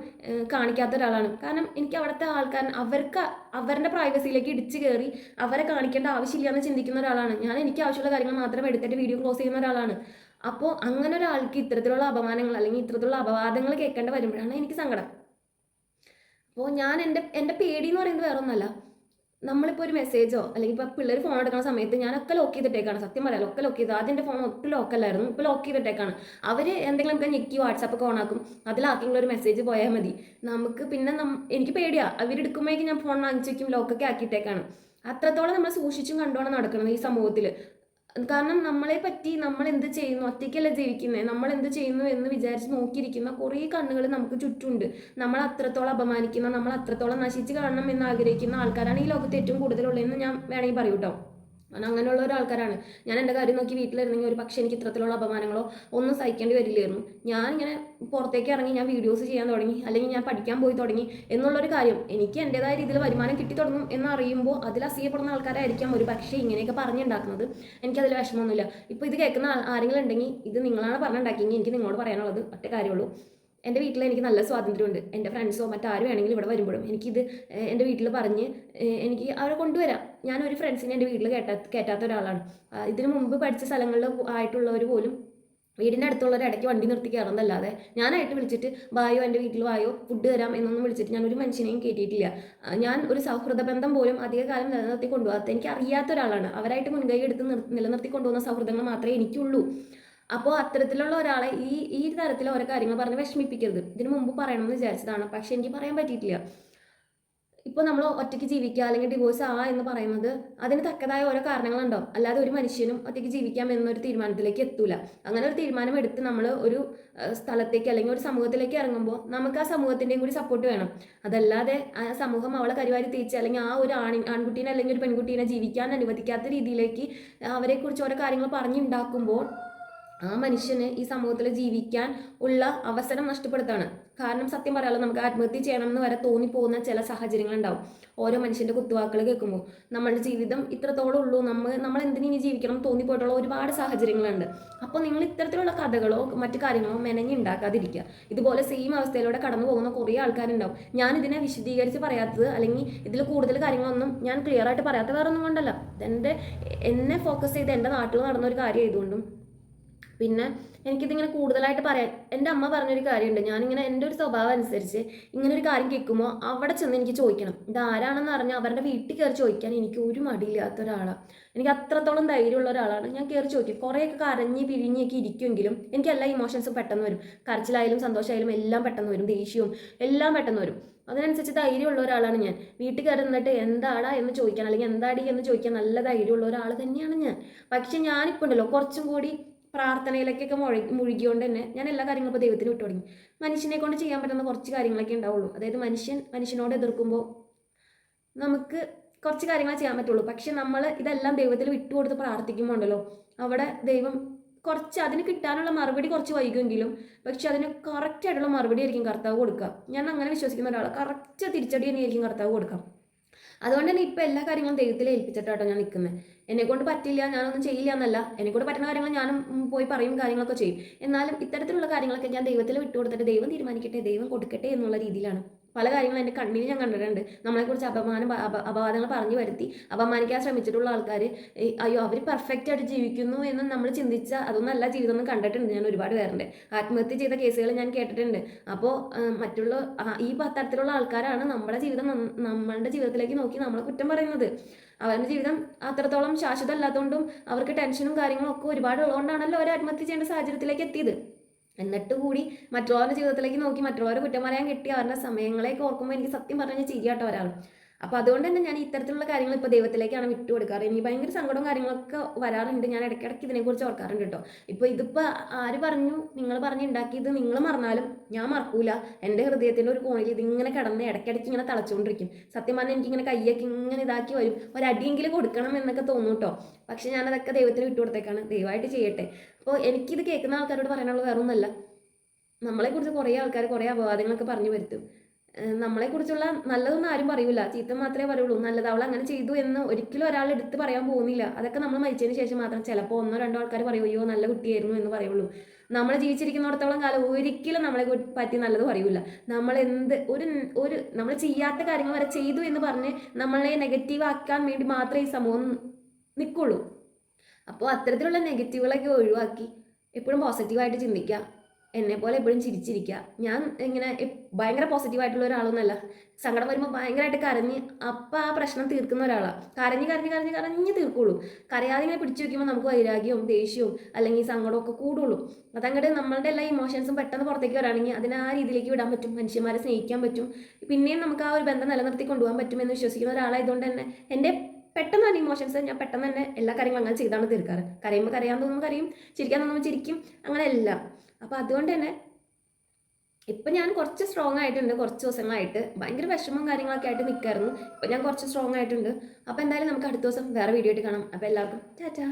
കാണിക്കാത്ത ഒരാളാണ്. കാരണം എനിക്ക് അവിടുത്തെ അവർക്ക് അവരുടെ പ്രൈവസിയിലേക്ക് ഇടിച്ചു കയറി അവരെ കാണിക്കേണ്ട ആവശ്യമില്ല എന്ന് ചിന്തിക്കുന്ന ഒരാളാണ് ഞാൻ. എനിക്ക് ആവശ്യമുള്ള കാര്യങ്ങൾ മാത്രം എടുത്തിട്ട് വീഡിയോ ക്ലോസ് ചെയ്യുന്ന ഒരാളാണ്. അപ്പോൾ അങ്ങനെ ഒരാൾക്ക് ഇത്തരത്തിലുള്ള അപമാനങ്ങൾ അല്ലെങ്കിൽ ഇത്തരത്തിലുള്ള അപവാദങ്ങൾ കേൾക്കേണ്ടി വരുമ്പോഴാണ് എനിക്ക് സങ്കടം. അപ്പോൾ ഞാൻ എൻ്റെ പേടി എന്ന് പറയുന്നത് വേറെ ഒന്നല്ല. നമ്മളിപ്പോൾ ഒരു മെസ്സേജോ അല്ലെങ്കിൽ ഇപ്പോൾ പിള്ളേർ ഫോൺ എടുക്കുന്ന സമയത്ത് ഞാനൊക്കെ ലോക്ക് ചെയ്തിട്ടേക്കാണ്. സത്യം പറയാം, ഒക്കെ ലോക്ക് ചെയ്ത്. ആദ്യം എൻ്റെ ഫോൺ ഒട്ടും ലോക്കല്ലായിരുന്നു, ഇപ്പോൾ ലോക്ക് ചെയ്തിട്ടേക്കാണ്. അവർ എന്തെങ്കിലും ഒക്കെ ഞെക്കി വാട്സാപ്പൊക്കെ ഓണാക്കും, അതിലാക്കിയുള്ള ഒരു മെസ്സേജ് പോയാൽ മതി. നമുക്ക് പിന്നെ എനിക്ക് പേടിയാണ്, അവരെടുക്കുമ്പോഴേക്കും ഞാൻ ഫോൺ വാങ്ങിച്ചു വയ്ക്കും, ലോക്കൊക്കെ ആക്കിയിട്ടേക്കാണ്. അത്രത്തോളം നമ്മൾ സൂക്ഷിച്ചും കണ്ടോണം നടക്കുന്നത് ഈ സമൂഹത്തിൽ. കാരണം നമ്മളെ പറ്റി നമ്മൾ എന്ത് ചെയ്യുന്നു, ഒറ്റയ്ക്കല്ല ജീവിക്കുന്നത്, നമ്മൾ എന്ത് ചെയ്യുന്നു എന്ന് വിചാരിച്ച് നോക്കിയിരിക്കുന്ന കുറേ കണ്ണുകൾ നമുക്ക് ചുറ്റുമുണ്ട്. നമ്മൾ അത്രത്തോളം അപമാനിക്കുന്ന, നമ്മൾ അത്രത്തോളം നശിച്ച് കാണണം എന്ന് ആഗ്രഹിക്കുന്ന ആൾക്കാരാണ് ഈ ലോകത്ത് ഏറ്റവും കൂടുതലുള്ളതെന്ന് ഞാൻ വേണമെങ്കിൽ പറയൂ കേട്ടോ. അങ്ങനെയുള്ള ഒരാൾക്കാരാണ് ഞാൻ. എൻ്റെ കാര്യം നോക്കി വീട്ടിലിരുന്നെങ്കിൽ ഒരു പക്ഷേ എനിക്ക് ഇത്തരത്തിലുള്ള അപമാനങ്ങളോ ഒന്നും സഹിക്കേണ്ടി വരില്ലായിരുന്നു. ഞാനിങ്ങനെ പുറത്തേക്ക് ഇറങ്ങി ഞാൻ വീഡിയോസ് ചെയ്യാൻ തുടങ്ങി, അല്ലെങ്കിൽ ഞാൻ പഠിക്കാൻ പോയി തുടങ്ങി എന്നുള്ളൊരു കാര്യം എനിക്ക് എൻ്റെതായ രീതിയിൽ വരുമാനം കിട്ടി തുടങ്ങും എന്നറിയുമ്പോൾ അതിൽ അസൂയപ്പെടുന്ന ആൾക്കാരായിരിക്കാം ഒരു പക്ഷേ ഇങ്ങനെയൊക്കെ പറഞ്ഞുണ്ടാക്കുന്നത്. എനിക്കതിൽ വിഷമമൊന്നുമില്ല. ഇപ്പോൾ ഇത് കേൾക്കുന്ന ആരെങ്കിലും ഉണ്ടെങ്കിൽ ഇത് നിങ്ങളാണ് പറഞ്ഞുണ്ടാക്കിയെങ്കിൽ എനിക്ക് നിങ്ങളോട് പറയാനുള്ളത് ഒറ്റ കാര്യമുള്ളൂ. എൻ്റെ വീട്ടിൽ എനിക്ക് നല്ല സ്വാതന്ത്ര്യമുണ്ട്. എൻ്റെ ഫ്രണ്ട്സോ മറ്റാരും വേണമെങ്കിലും ഇവിടെ വരുമ്പോഴും എനിക്കിത് എൻ്റെ വീട്ടിൽ പറഞ്ഞ് എനിക്ക് അവരെ കൊണ്ടുവരാം. ഞാനൊരു ഫ്രണ്ട്സിനെ എൻ്റെ വീട്ടിൽ കയറ്റാത്ത ഒരാളാണ്. ഇതിനു മുമ്പ് പഠിച്ച സ്ഥലങ്ങളിൽ ആയിട്ടുള്ളവർ പോലും വീടിൻ്റെ അടുത്തുള്ളവർ ഇടയ്ക്ക് വണ്ടി നിർത്തി കയറുന്നതല്ലാതെ ഞാനായിട്ട് വിളിച്ചിട്ട് വായോ എൻ്റെ വീട്ടിൽ വായോ ഫുഡ് തരാം എന്നൊന്നും വിളിച്ചിട്ട് ഞാൻ ഒരു മനുഷ്യനെയും കയറ്റിയിട്ടില്ല. ഞാൻ ഒരു സൗഹൃദ ബന്ധം പോലും അധികകാലം നിലനിർത്തി കൊണ്ടുപോകാത്ത, എനിക്ക് അറിയാത്ത ഒരാളാണ്. അവരായിട്ട് മുൻകൈ എടുത്ത് നിലനിർത്തി കൊണ്ടുപോകുന്ന സൗഹൃദങ്ങൾ മാത്രമേ എനിക്കുള്ളൂ. അപ്പോൾ അത്തരത്തിലുള്ള ഒരാളെ ഈ തരത്തിൽ ഓരോ കാര്യങ്ങൾ പറഞ്ഞ് വിഷമിപ്പിക്കരുത്. ഇതിനു മുമ്പ് പറയണമെന്ന് വിചാരിച്ചതാണ്, പക്ഷെ എനിക്ക് പറയാൻ പറ്റിയിട്ടില്ല. ഇപ്പോൾ നമ്മൾ ഒറ്റയ്ക്ക് ജീവിക്കുക അല്ലെങ്കിൽ ഡിവോഴ്സ് എന്ന് പറയുന്നത് അതിന് തക്കതായ ഓരോ കാരണങ്ങളുണ്ടാവും. അല്ലാതെ ഒരു മനുഷ്യനും ഒറ്റയ്ക്ക് ജീവിക്കാം എന്നൊരു തീരുമാനത്തിലേക്ക് എത്തൂല. അങ്ങനെ ഒരു തീരുമാനം എടുത്ത് നമ്മൾ ഒരു സ്ഥലത്തേക്ക് അല്ലെങ്കിൽ ഒരു സമൂഹത്തിലേക്ക് ഇറങ്ങുമ്പോൾ നമുക്ക് ആ സമൂഹത്തിൻ്റെയും കൂടി സപ്പോർട്ട് വേണം. അതല്ലാതെ ആ സമൂഹം അവളെ കരിവാരി തേച്ച് അല്ലെങ്കിൽ ആ ഒരു ആൺകുട്ടീനെ അല്ലെങ്കിൽ ഒരു പെൺകുട്ടീനെ ജീവിക്കാൻ അനുവദിക്കാത്ത രീതിയിലേക്ക് അവരെക്കുറിച്ച് ഓരോ കാര്യങ്ങൾ പറഞ്ഞുണ്ടാക്കുമ്പോൾ ആ മനുഷ്യന് ഈ സമൂഹത്തിൽ ജീവിക്കാൻ ഉള്ള അവസരം നഷ്ടപ്പെടുത്താണ്. കാരണം സത്യം പറയാമല്ലോ, നമുക്ക് ആത്മഹത്യ ചെയ്യണം എന്ന് വരെ തോന്നിപ്പോകുന്ന ചില സാഹചര്യങ്ങളുണ്ടാവും. ഓരോ മനുഷ്യൻ്റെ കുത്തുവാക്കുകൾ കേൾക്കുമ്പോൾ നമ്മളുടെ ജീവിതം ഇത്രത്തോളം ഉള്ളൂ, നമ്മൾ എന്തിനു ജീവിക്കണം തോന്നിപ്പോയിട്ടുള്ള ഒരുപാട് സാഹചര്യങ്ങളുണ്ട്. അപ്പോൾ നിങ്ങൾ ഇത്തരത്തിലുള്ള കഥകളോ മറ്റു കാര്യങ്ങളോ മെനഞ്ഞുണ്ടാക്കാതിരിക്കുക. ഇതുപോലെ സെയിം അവസ്ഥയിലൂടെ കടന്നു പോകുന്ന കുറേ ആൾക്കാരുണ്ടാവും. ഞാൻ ഇതിനെ വിശദീകരിച്ച് പറയാത്തത്, അല്ലെങ്കിൽ ഇതിൽ കൂടുതൽ കാര്യങ്ങളൊന്നും ഞാൻ ക്ലിയർ ആയിട്ട് പറയാത്ത വേറെ ഒന്നും കൊണ്ടല്ല, എന്നെ ഫോക്കസ് ചെയ്ത് എൻ്റെ നാട്ടിൽ നടന്ന ഒരു കാര്യം ആയതുകൊണ്ടും. പിന്നെ എനിക്കിതിങ്ങനെ കൂടുതലായിട്ട് പറയാൻ എൻ്റെ അമ്മ പറഞ്ഞൊരു കാര്യമുണ്ട്. ഞാനിങ്ങനെ എൻ്റെ ഒരു സ്വഭാവം അനുസരിച്ച് ഇങ്ങനെ ഒരു കാര്യം കേൾക്കുമ്പോൾ അവിടെ ചെന്ന് എനിക്ക് ചോദിക്കണം. ഇതാരാണെന്ന് അറിഞ്ഞാൽ അവരുടെ വീട്ടിൽ കയറി ചോദിക്കാൻ എനിക്ക് ഒരു മടിയില്ലാത്ത ഒരാളാണ്. എനിക്ക് അത്രത്തോളം ധൈര്യമുള്ള ഒരാളാണ്. ഞാൻ കയറി ചോദിക്കും. കുറേയൊക്കെ കരഞ്ഞ് പിഴിഞ്ഞൊക്കെ ഇരിക്കുമെങ്കിലും എനിക്ക് എല്ലാ ഇമോഷൻസും പെട്ടെന്ന് വരും. കരച്ചിലായാലും സന്തോഷമായാലും എല്ലാം പെട്ടെന്ന് വരും. ദേഷ്യവും എല്ലാം പെട്ടെന്ന് വരും. അതിനനുസരിച്ച് ധൈര്യമുള്ള ഒരാളാണ് ഞാൻ. വീട്ടിൽ കയറി നിന്നിട്ട് എന്താടാ എന്ന് ചോദിക്കാൻ, അല്ലെങ്കിൽ എന്താടി എന്ന് ചോദിക്കാൻ നല്ല ധൈര്യമുള്ള ഒരാൾ തന്നെയാണ് ഞാൻ. പക്ഷെ ഞാനിപ്പോൾ ഉണ്ടല്ലോ കുറച്ചും കൂടി പ്രാർത്ഥനയിലേക്കൊക്കെ മുഴുകിയോണ്ട് തന്നെ ഞാൻ എല്ലാ കാര്യങ്ങളും ഇപ്പോൾ ദൈവത്തിന് വിട്ടു തുടങ്ങി. മനുഷ്യനെ കൊണ്ട് ചെയ്യാൻ പറ്റുന്ന കുറച്ച് കാര്യങ്ങളൊക്കെ ഉണ്ടാവുള്ളൂ. അതായത് മനുഷ്യനോട് എതിർക്കുമ്പോൾ നമുക്ക് കുറച്ച് കാര്യങ്ങൾ ചെയ്യാൻ പറ്റുള്ളൂ. പക്ഷെ നമ്മൾ ഇതെല്ലാം ദൈവത്തിൽ വിട്ടുകൊടുത്ത് പ്രാർത്ഥിക്കുമ്പോൾ ഉണ്ടല്ലോ, അവിടെ ദൈവം കുറച്ച് അതിന് കിട്ടാനുള്ള മറുപടി കുറച്ച് വൈകുമെങ്കിലും പക്ഷെ അതിന് കറക്റ്റായിട്ടുള്ള മറുപടി ആയിരിക്കും കർത്താവ് കൊടുക്കുക. ഞാൻ അങ്ങനെ വിശ്വസിക്കുന്ന ഒരാൾ. കറക്റ്റ് തിരിച്ചടി തന്നെയായിരിക്കും കർത്താവ് കൊടുക്കുക. അതുകൊണ്ട് തന്നെ ഇപ്പം എല്ലാ കാര്യങ്ങളും ദൈവത്തിൽ ഏൽപ്പിച്ചിട്ടാട്ടോ ഞാൻ നിൽക്കുന്നത്. എന്നെക്കൊണ്ട് പറ്റില്ല, ഞാനൊന്നും ചെയ്യില്ല എന്നല്ല. എന്നെക്കൊണ്ട് പറ്റുന്ന കാര്യങ്ങൾ ഞാനും പോയി പറയും, കാര്യങ്ങളൊക്കെ ചെയ്യും. എന്നാലും ഇത്തരത്തിലുള്ള കാര്യങ്ങളൊക്കെ ഞാൻ ദൈവത്തിൽ വിട്ടുകൊടുത്തിട്ട് ദൈവം തീരുമാനിക്കട്ടെ, ദൈവം കൊടുക്കട്ടെ എന്നുള്ള രീതിയിലാണ് പല കാര്യങ്ങളും എൻ്റെ കണ്ണിൽ ഞാൻ കണ്ടിട്ടുണ്ട്. നമ്മളെക്കുറിച്ച് അപവാദങ്ങൾ പറഞ്ഞു വരുത്തി അപമാനിക്കാൻ ശ്രമിച്ചിട്ടുള്ള ആൾക്കാർ, അയ്യോ അവർ പെർഫെക്റ്റ് ആയിട്ട് ജീവിക്കുന്നു എന്ന് നമ്മൾ ചിന്തിച്ച അതൊന്നല്ല ജീവിതം എന്ന് കണ്ടിട്ടുണ്ട് ഞാൻ ഒരുപാട് പേരുണ്ട്. ആത്മഹത്യ ചെയ്ത കേസുകൾ ഞാൻ കേട്ടിട്ടുണ്ട്. അപ്പോൾ മറ്റുള്ള ഈ തരത്തിലുള്ള ആൾക്കാരാണ് നമ്മളുടെ ജീവിതത്തിലേക്ക് നോക്കി നമ്മളെ കുറ്റം പറയുന്നത്. അവരുടെ ജീവിതം അത്രത്തോളം ശാശ്വതം അല്ലാത്തതുകൊണ്ടും അവർക്ക് ടെൻഷനും കാര്യങ്ങളും ഒക്കെ ഒരുപാട് ഉള്ളതുകൊണ്ടാണല്ലോ അവർ ആത്മഹത്യ ചെയ്യേണ്ട സാഹചര്യത്തിലേക്ക് എത്തിയത്. എന്നിട്ട് കൂടി മറ്റുള്ളവരുടെ ജീവിതത്തിലേക്ക് നോക്കി മറ്റുള്ളവരെ കുറ്റം പറയാൻ കിട്ടി അവരുടെ സമയങ്ങളെയൊക്കെ ഓർക്കുമ്പോൾ എനിക്ക് സത്യം പറഞ്ഞാൽ ചിരിയാട്ടോ ഒരാൾ. അപ്പോൾ അതുകൊണ്ട് തന്നെ ഞാൻ ഇത്തരത്തിലുള്ള കാര്യങ്ങൾ ഇപ്പോൾ ദൈവത്തിലേക്കാണ് വിട്ടു കൊടുക്കാറ്. എനിക്ക് ഭയങ്കര സങ്കടവും കാര്യങ്ങളൊക്കെ വരാറുണ്ട്. ഞാൻ ഇടയ്ക്കിടയ്ക്ക് ഇതിനെക്കുറിച്ച് ഓർക്കാറുണ്ട് കേട്ടോ. ഇതിപ്പോൾ ആര് പറഞ്ഞു, നിങ്ങൾ പറഞ്ഞുണ്ടാക്കിയത് നിങ്ങൾ മറന്നാലും ഞാൻ മറക്കൂല. എൻ്റെ ഹൃദയത്തിൻ്റെ ഒരു കോണിൽ ഇതിങ്ങനെ കിടന്ന് ഇടയ്ക്കിടയ്ക്ക് ഇങ്ങനെ തളച്ചുകൊണ്ടിരിക്കും. സത്യം പറഞ്ഞാൽ എനിക്കിങ്ങനെ കയ്യൊക്കെ ഇങ്ങനെ ഇതാക്കി വരും. ഒരടിയെങ്കിലും കൊടുക്കണം എന്നൊക്കെ തോന്നും കേട്ടോ. പക്ഷെ ഞാനതൊക്കെ ദൈവത്തിന് വിട്ടു കൊടുത്തേക്കാണ്. ദൈവമായിട്ട് ചെയ്യട്ടെ. അപ്പോൾ എനിക്കിത് കേൾക്കുന്ന ആൾക്കാരോട് പറയാനുള്ള വേറെ ഒന്നല്ല, നമ്മളെക്കുറിച്ച് കുറേ ആൾക്കാർ കുറേ അപവാദങ്ങളൊക്കെ പറഞ്ഞു വരുത്തും. നമ്മളെക്കുറിച്ചുള്ള നല്ലതൊന്നും ആരും പറയൂല, ചീത്ത മാത്രമേ പറയുള്ളൂ. നല്ലത് അവൾ അങ്ങനെ ചെയ്തു എന്ന് ഒരിക്കലും ഒരാൾ എടുത്ത് പറയാൻ പോകുന്നില്ല. അതൊക്കെ നമ്മൾ മരിച്ചതിന് ശേഷം മാത്രം ചിലപ്പോൾ 1-2 ആൾക്കാർ പറയുമോ നല്ല കുട്ടിയായിരുന്നു എന്ന് പറയുള്ളൂ. നമ്മൾ ജീവിച്ചിരിക്കുന്നിടത്തോളം കാലം ഒരിക്കലും നമ്മളെ പറ്റി നല്ലത് പറയൂല. നമ്മൾ നമ്മൾ ചെയ്യാത്ത കാര്യങ്ങൾ വരെ ചെയ്തു എന്ന് പറഞ്ഞ് നമ്മളെ നെഗറ്റീവ് ആക്കാൻ വേണ്ടി മാത്രമേ ഈ സമൂഹം നിൽക്കുള്ളൂ. അപ്പോൾ അത്തരത്തിലുള്ള നെഗറ്റീവുകളൊക്കെ ഒഴിവാക്കി എപ്പോഴും പോസിറ്റീവായിട്ട് ചിന്തിക്കുക. എന്നെപ്പോലെ എപ്പോഴും ചിരിച്ചിരിക്കുക. ഞാൻ ഇങ്ങനെ ഭയങ്കര പോസിറ്റീവായിട്ടുള്ള ഒരാളൊന്നുമല്ല. സങ്കടം വരുമ്പോൾ ഭയങ്കരമായിട്ട് കരഞ്ഞ് അപ്പം ആ പ്രശ്നം തീർക്കുന്ന ഒരാളാണ്. കരഞ്ഞ് തീർക്കുള്ളൂ. കരയാതെ ഇങ്ങനെ പിടിച്ചു വയ്ക്കുമ്പോൾ നമുക്ക് വൈരാഗ്യവും ദേഷ്യവും അല്ലെങ്കിൽ സങ്കടവും ഒക്കെ കൂടുള്ളൂ. അതങ്ങോട്ട് നമ്മളുടെ എല്ലാ ഇമോഷൻസും പെട്ടെന്ന് പുറത്തേക്ക് വരാണെങ്കിൽ അതിനെ ആ രീതിയിലേക്ക് വിടാൻ പറ്റും. മനുഷ്യന്മാരെ സ്നേഹിക്കാൻ പറ്റും. പിന്നെയും നമുക്ക് ആ ഒരു ബന്ധം നിലനിർത്തി കൊണ്ടുപോകാൻ പറ്റുമെന്ന് വിശ്വസിക്കുന്ന ഒരാളായതുകൊണ്ട് തന്നെ എൻ്റെ പെട്ടെന്ന് തന്നെ ഇമോഷൻസ് ഞാൻ പെട്ടെന്ന് തന്നെ എല്ലാ കാര്യങ്ങളും അങ്ങനെ ചെയ്താണ് തീർക്കാറ്. കരയുമ്പോൾ കരയാൻ തോന്നുമ്പോൾ കരയും, ചിരിക്കാൻ തോന്നുമ്പോൾ ചിരിക്കും, അങ്ങനെ എല്ലാം. അപ്പോൾ അതുകൊണ്ട് തന്നെ ഇപ്പം ഞാൻ കുറച്ച് സ്ട്രോങ് ആയിട്ടുണ്ട്. കുറച്ച് ദിവസങ്ങളായിട്ട് ഭയങ്കര വിഷമവും കാര്യങ്ങളൊക്കെ ആയിട്ട് നിൽക്കായിരുന്നു. ഇപ്പം ഞാൻ കുറച്ച് സ്ട്രോങ് ആയിട്ടുണ്ട്. അപ്പോൾ എന്തായാലും നമുക്ക് അടുത്ത ദിവസം വേറെ വീഡിയോ ആയിട്ട് കാണാം. അപ്പോൾ എല്ലാവർക്കും ടാറ്റാ.